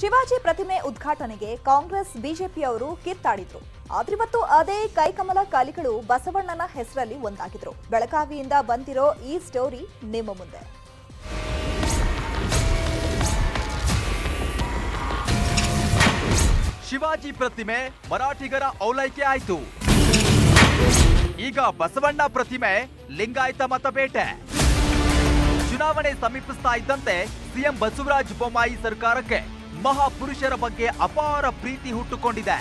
ಶಿವಾಜಿ ಪ್ರತಿಮೆ ಉದ್ಘಾಟನೆಗೆ ಕಾಂಗ್ರೆಸ್ ಬಿಜೆಪಿಯವರು ಕಿತ್ತಾಡಿದ್ರು. ಆದ್ರಿವತ್ತು ಅದೇ ಕೈಕಮಲ ಕಾಲಿಗಳು ಬಸವಣ್ಣನ ಹೆಸರಲ್ಲಿ ಒಂದಾಗಿದ್ರು. ಬೆಳಗಾವಿಯಿಂದ ಬಂದಿರೋ ಈ ಸ್ಟೋರಿ ನಿಮ್ಮ ಮುಂದೆ. ಶಿವಾಜಿ ಪ್ರತಿಮೆ ಮರಾಠಿಗರ ಓಲೈಕೆ ಆಯ್ತು. ಈಗ ಬಸವಣ್ಣ ಪ್ರತಿಮೆ ಲಿಂಗಾಯತ ಮತಬೇಟೆ. ಚುನಾವಣೆ ಸಮೀಪಿಸ್ತಾ ಇದ್ದಂತೆ ಸಿಎಂ ಬಸವರಾಜ ಬೊಮ್ಮಾಯಿ ಸರ್ಕಾರಕ್ಕೆ ಮಹಾಪುರುಷರ ಬಗ್ಗೆ ಅಪಾರ ಪ್ರೀತಿ ಹುಟ್ಟುಕೊಂಡಿದೆ.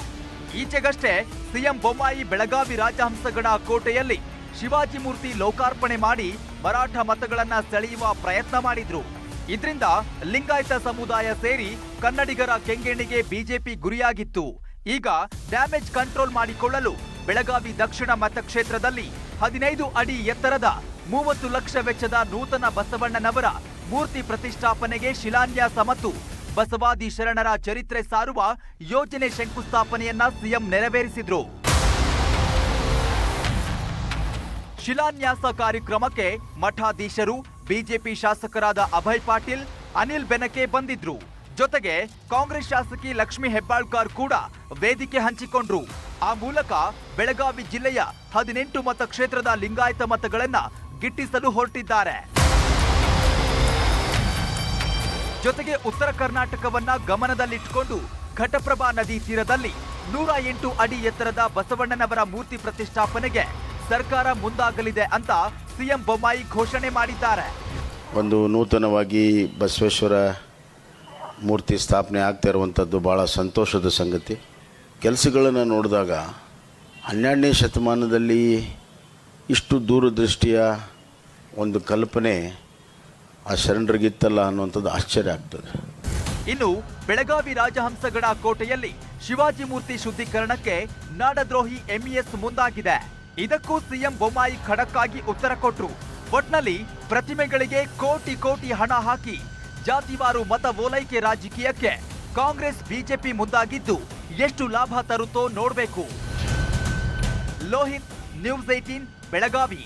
ಈಚೆಗಷ್ಟೇ ಸಿಎಂ ಬೊಮ್ಮಾಯಿ ಬೆಳಗಾವಿ ರಾಜಹಂಸಗಡ ಕೋಟೆಯಲ್ಲಿ ಶಿವಾಜಿ ಮೂರ್ತಿ ಲೋಕಾರ್ಪಣೆ ಮಾಡಿ ಮರಾಠ ಮತಗಳನ್ನ ಸೆಳೆಯುವ ಪ್ರಯತ್ನ ಮಾಡಿದ್ರು. ಇದರಿಂದ ಲಿಂಗಾಯತ ಸಮುದಾಯ ಸೇರಿ ಕನ್ನಡಿಗರ ಕೆಂಗಣ್ಣಿಗೆ ಬಿಜೆಪಿ ಗುರಿಯಾಗಿತ್ತು. ಈಗ ಡ್ಯಾಮೇಜ್ ಕಂಟ್ರೋಲ್ ಮಾಡಿಕೊಳ್ಳಲು ಬೆಳಗಾವಿ ದಕ್ಷಿಣ ಮತಕ್ಷೇತ್ರದಲ್ಲಿ 15 ಅಡಿ ಎತ್ತರದ 30 ಲಕ್ಷ ವೆಚ್ಚದ ನೂತನ ಬಸವಣ್ಣನವರ ಮೂರ್ತಿ ಪ್ರತಿಷ್ಠಾಪನೆಗೆ ಶಿಲಾನ್ಯಾಸ ಮತ್ತು ಬಸವಾದಿ ಶರಣರ ಚರಿತ್ರೆ ಸಾರುವ ಯೋಜನೆ ಶಂಕುಸ್ಥಾಪನೆಯನ್ನ ಸಿಎಂ ನೆರವೇರಿಸಿದ್ರು. ಶಿಲಾನ್ಯಾಸ ಕಾರ್ಯಕ್ರಮಕ್ಕೆ ಮಠಾಧೀಶರು, ಬಿಜೆಪಿ ಶಾಸಕರಾದ ಅಭಯ್ ಪಾಟೀಲ್, ಅನಿಲ್ ಬೆನಕೆ ಬಂದಿದ್ರು. ಜೊತೆಗೆ ಕಾಂಗ್ರೆಸ್ ಶಾಸಕಿ ಲಕ್ಷ್ಮಿ ಹೆಬ್ಬಾಳ್ಕರ್ ಕೂಡ ವೇದಿಕೆ ಹಂಚಿಕೊಂಡ್ರು. ಆ ಮೂಲಕ ಬೆಳಗಾವಿ ಜಿಲ್ಲೆಯ 18 ಮತಕ್ಷೇತ್ರದ ಲಿಂಗಾಯತ ಮತಗಳನ್ನ ಗಿಟ್ಟಿಸಲು ಹೊರಟಿದ್ದಾರೆ. ಜೊತೆಗೆ ಉತ್ತರ ಕರ್ನಾಟಕವನ್ನ ಗಮನದಲ್ಲಿಟ್ಟುಕೊಂಡು ಘಟಪ್ರಭಾ ನದಿ ತೀರದಲ್ಲಿ 108 ಅಡಿ ಎತ್ತರದ ಬಸವಣ್ಣನವರ ಮೂರ್ತಿ ಪ್ರತಿಷ್ಠಾಪನೆಗೆ ಸರ್ಕಾರ ಮುಂದಾಗಲಿದೆ ಅಂತ ಸಿಎಂ ಬೊಮ್ಮಾಯಿ ಘೋಷಣೆ ಮಾಡಿದ್ದಾರೆ. ಒಂದು ನೂತನವಾಗಿ ಬಸವೇಶ್ವರ ಮೂರ್ತಿ ಸ್ಥಾಪನೆ ಆಗ್ತಾ ಇರುವಂಥದ್ದು ಭಾಳ ಸಂತೋಷದ ಸಂಗತಿ. ಕೆಲಸಗಳನ್ನು ನೋಡಿದಾಗ 12ನೇ ಶತಮಾನದಲ್ಲಿ ಇಷ್ಟು ದೂರದೃಷ್ಟಿಯ ಒಂದು ಕಲ್ಪನೆ ಆ ಶರಣರಿಗಿತ್ತಲ್ಲ ಅನ್ನುವಂಥದ್ದು ಆಶ್ಚರ್ಯ ಆಗ್ತದೆ. ಇನ್ನು ಬೆಳಗಾವಿ ರಾಜಹಂಸಗಡ ಕೋಟೆಯಲ್ಲಿ ಶಿವಾಜಿ ಮೂರ್ತಿ ಶುದ್ಧೀಕರಣಕ್ಕೆ ನಾಡದ್ರೋಹಿ ಎಂಇಎಸ್ ಮುಂದಾಗಿದೆ. ಇದಕ್ಕೂ ಸಿಎಂ ಬೊಮ್ಮಾಯಿ ಖಡಕ್ ಆಗಿ ಉತ್ತರ ಕೊಟ್ರು. ಒಟ್ನಲ್ಲಿ ಪ್ರತಿಮೆಗಳಿಗೆ ಕೋಟಿ ಕೋಟಿ ಹಣ ಹಾಕಿ ಜಾತಿವಾರು ಮತ ಓಲೈಕೆ ರಾಜಕೀಯಕ್ಕೆ ಕಾಂಗ್ರೆಸ್ ಬಿಜೆಪಿ ಮುಂದಾಗಿದ್ದು ಎಷ್ಟು ಲಾಭ ತರುತ್ತೋ ನೋಡ್ಬೇಕು. ಲೋಹಿತ್, ನ್ಯೂಸ್ 18 ಬೆಳಗಾವಿ.